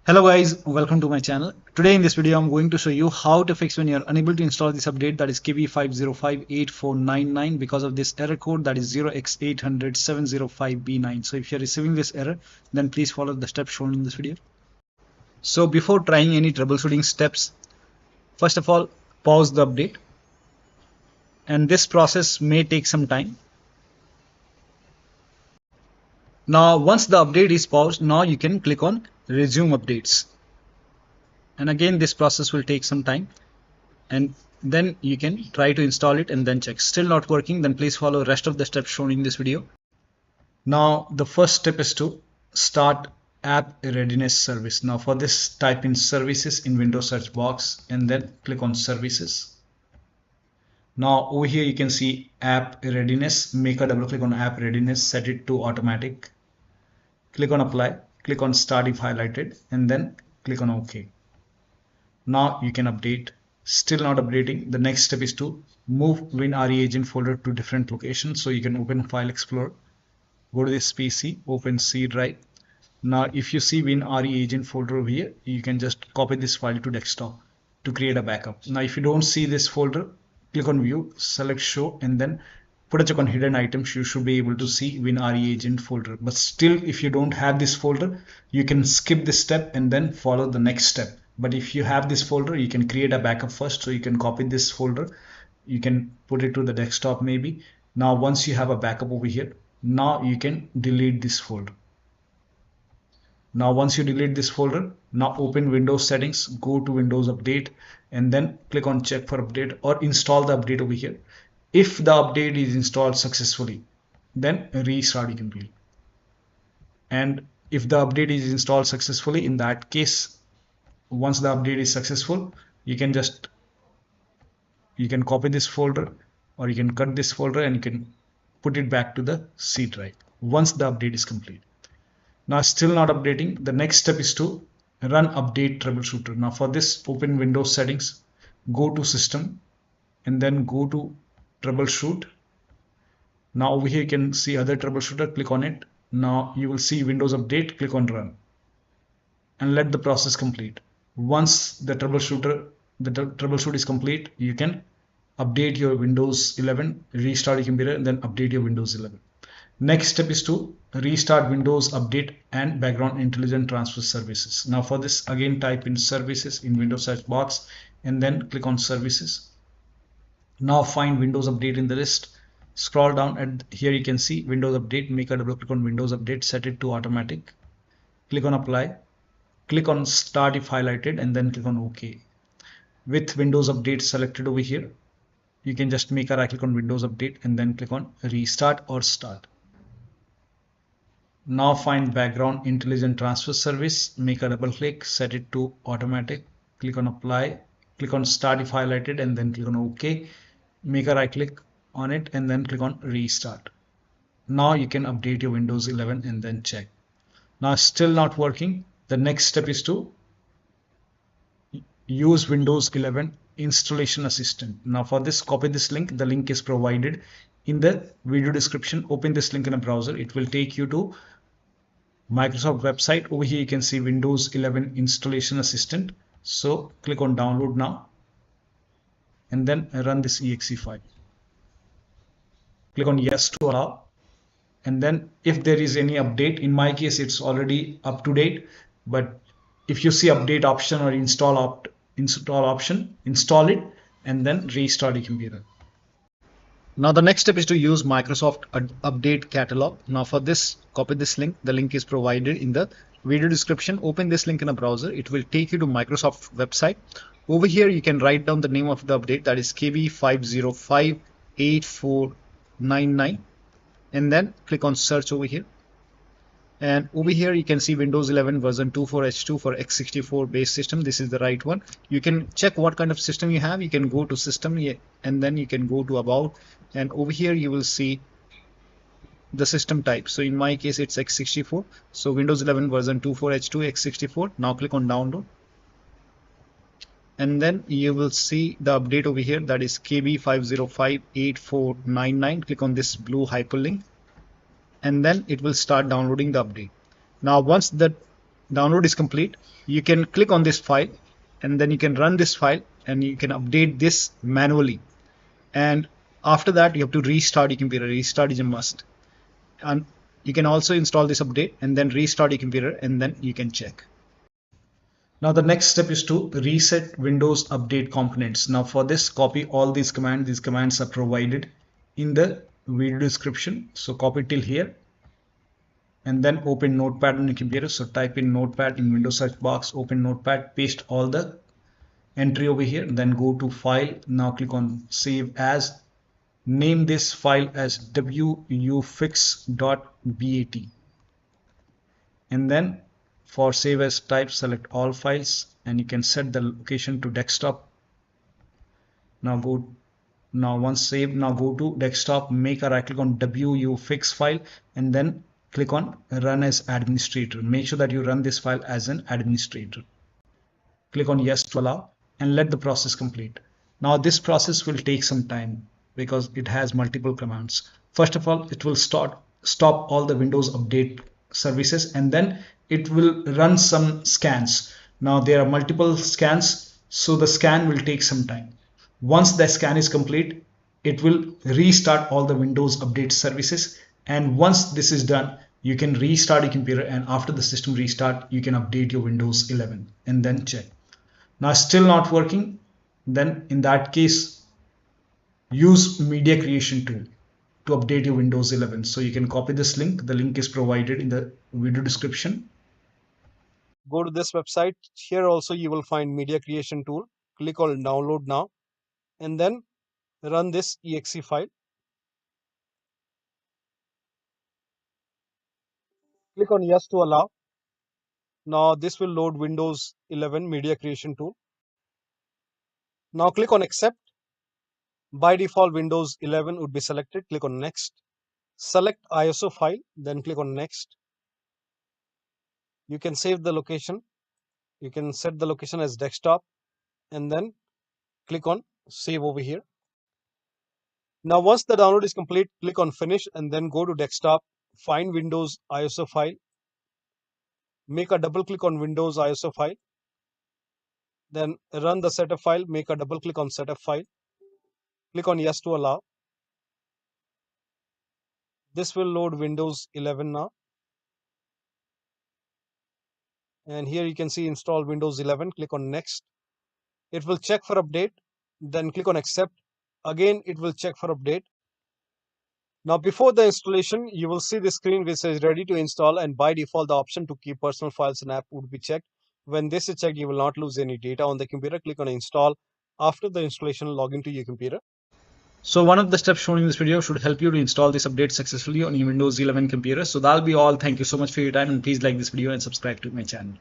Hello guys, welcome to my channel. Today in this video I'm going to show you how to fix when you're unable to install this update, that is KB5058499, because of this error code, that is 0x800705b9. So if you're receiving this error, then please follow the steps shown in this video. So before trying any troubleshooting steps, first of all, pause the update, and this process may take some time. Now once the update is paused, now you can click on resume updates, and again this process will take some time, and then you can try to install it and then check. Still not working, then please follow the rest of the steps shown in this video. Now the first step is to start app readiness service. Now for this, type in services in Windows search box and then click on services. Now over here you can see app readiness. Make a double click on app readiness, set it to automatic, click on apply, click on start if highlighted, and then click on OK. Now you can update. Still not updating. The next step is to move WinREAgent folder to different locations. So you can open File Explorer, go to this PC, open C drive. Now if you see WinREAgent folder over here, you can just copy this file to desktop to create a backup. Now if you don't see this folder, click on view, select show, and then put a check on hidden items. You should be able to see WinREAgent folder. But still, if you don't have this folder, you can skip this step and then follow the next step. But if you have this folder, you can create a backup first. So you can copy this folder, you can put it to the desktop maybe. Now once you have a backup over here, now you can delete this folder. Now once you delete this folder, now open Windows settings, go to Windows Update, and then click on check for update or install the update over here. If the update is installed successfully, then restart your computer. And if the update is installed successfully, in that case, once the update is successful, you can copy this folder, or you can cut this folder and you can put it back to the C drive once the update is complete. Now still not updating. The next step is to run update troubleshooter. Now for this, open Windows settings, go to system, and then go to troubleshoot. Now over here you can see other troubleshooter, click on it. Now you will see Windows Update, click on run, and let the process complete. Once the troubleshoot is complete, you can update your Windows 11, restart your computer, and then update your Windows 11. Next step is to restart Windows Update and background intelligent transfer services. Now for this, again type in services in Windows search box and then click on services. Now find Windows Update in the list, scroll down, and here you can see Windows Update. Make a double click on Windows Update, set it to automatic, click on apply, click on start if highlighted, and then click on OK. With Windows Update selected over here, you can just make a right click on Windows Update and then click on restart or start. Now find background intelligent transfer service, make a double click, set it to automatic, click on apply, click on start if highlighted, and then click on OK. Make a right click on it and then click on restart. Now you can update your Windows 11 and then check. Now still not working. The next step is to use Windows 11 installation assistant. Now for this, copy this link. The link is provided in the video description. Open this link in a browser. It will take you to Microsoft website. Over here you can see Windows 11 installation assistant. So click on download now and then run this exe file. Click on yes to allow, and then if there is any update, in my case it's already up to date, but if you see update option or install option, install it and then restart your computer. Now the next step is to use Microsoft Update Catalog. Now for this, copy this link. The link is provided in the video description. Open this link in a browser. It will take you to Microsoft website. Over here you can write down the name of the update, that is KB5058499, and then click on search over here. And over here you can see Windows 11 version 24H2 for x64 base system. This is the right one. You can check what kind of system you have. You can go to system and then you can go to about, and over here you will see the system type. So in my case it's x64. So Windows 11 version 24H2 x64. Now click on download, and then you will see the update over here, that is KB5058499. Click on this blue hyperlink and then it will start downloading the update. Now once the download is complete, you can click on this file and then you can run this file and you can update this manually. And after that, you have to restart your computer. Restart is a must. And you can also install this update and then restart your computer and then you can check. Now the next step is to reset Windows Update components. Now for this, copy all these commands. These commands are provided in the video description. So copy till here and then open Notepad on your computer. So type in Notepad in Windows search box, open Notepad, paste all the entry over here, then go to File. Now click on Save As. Name this file as wuauserv.bat and then for save as type, select all files and you can set the location to desktop. Now once saved, now go to desktop, make a right click on wuauserv file and then click on run as administrator. Make sure that you run this file as an administrator. Click on yes to allow and let the process complete. Now this process will take some time because it has multiple commands. First of all, it will stop all the Windows Update services and then it will run some scans. Now there are multiple scans, so the scan will take some time. Once the scan is complete, it will restart all the Windows Update services, and once this is done, you can restart your computer, and after the system restart, you can update your Windows 11 and then check. Now still not working, then in that case, use Media Creation tool to update your Windows 11. So you can copy this link. The link is provided in the video description. Go to this website. Here also you will find Media Creation tool. Click on download now and then run this exe file. Click on yes to allow. Now this will load Windows 11 Media Creation tool. Now click on accept. By default Windows 11 would be selected. Click on next. Select ISO file, then click on next. You can save the location. You can set the location as desktop and then click on save over here. Now once the download is complete, click on finish and then go to desktop, find Windows ISO file, make a double click on Windows ISO file, then run the setup file, make a double click on setup file, click on yes to allow. This will load Windows 11 now. And here you can see install Windows 11, click on next. It will check for update, then click on accept. Again, it will check for update. Now before the installation, you will see the screen which says ready to install, and by default the option to keep personal files and app would be checked. When this is checked, you will not lose any data on the computer. Click on install. After the installation, log into your computer. So one of the steps shown in this video should help you to install this update successfully on your Windows 11 computer. So that'll be all. Thank you so much for your time, and please like this video and subscribe to my channel.